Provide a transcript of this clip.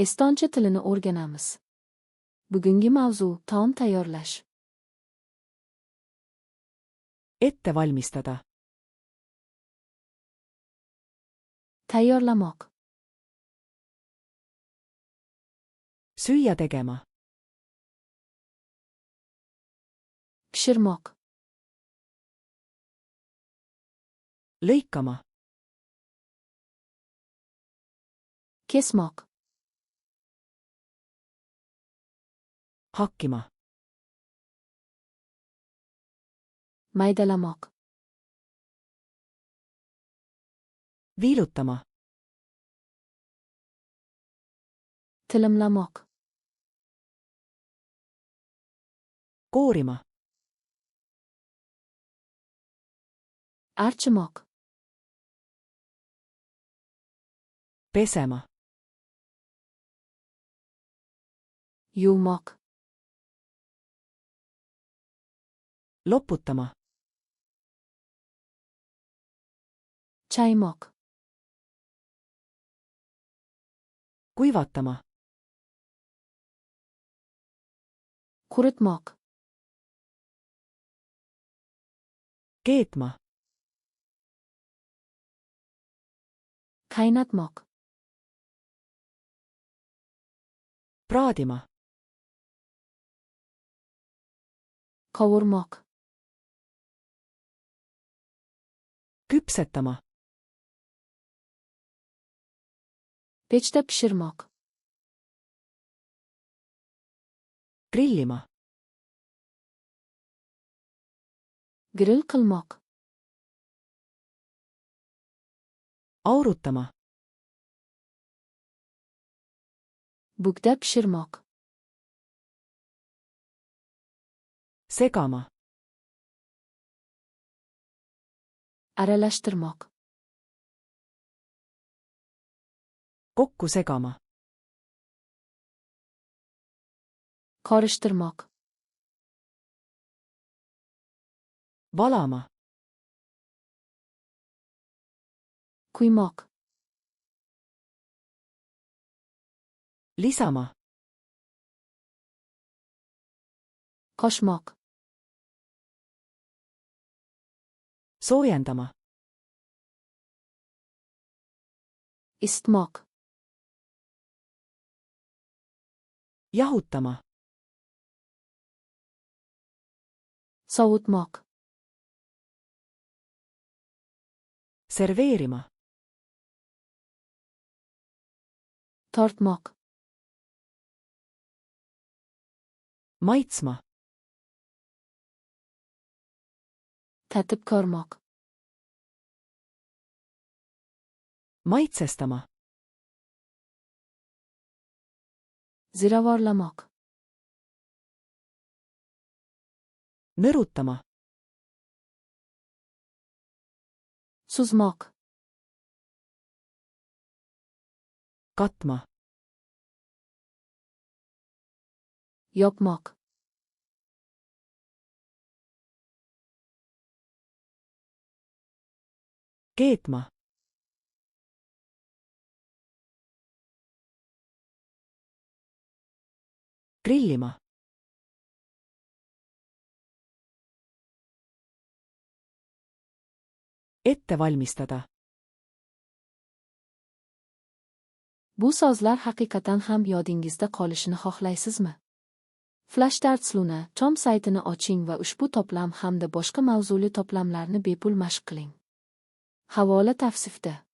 Estoncha tilini o'rganamiz. Bugungi mavzu taom tayyorlash. Ette valmistada. Tayyorlamoq. Süüa tegema. Pishirmoq. Lõikama. Kesmoq. Hakkima. Maydalamoq. Viilutama. Tilimlamoq. Koorima. Archimoq. Pesema. Yuvmoq. Loputama. Chaymoq. Kuivatama. Quritmoq. Keetma. Qaynatmoq. Praadima. Qovurmoq. Küpsetama. Pechda pishirmoq. Grillima. Grill qilmoq. Aurutama. Bukda pishirmoq. Segama. Aralashtirmoq. Kokku segama. Qorishtirmoq. Valama. Quymoq. Lisama. Qoshmoq. Soojendama. Isitmoq. Jahutama. Sovutmoq. Serveerima. Tortmoq. Maitsma. Tatib ko'rmoq. Maitsestama. Ziravorlamoq. Nõrutama. Suzmoq. Katma. Yopmoq. Keetma. Grillima. Ette valmistada. Bu so'zlar haqiqatan ham yodingizda qolishini xohlaysizmi? FlashcardsLuna com saytini oching va ushbu to'plam hamda boshqa mavzuli to'plamlarni bepul mashq qiling. Havola tavsifda.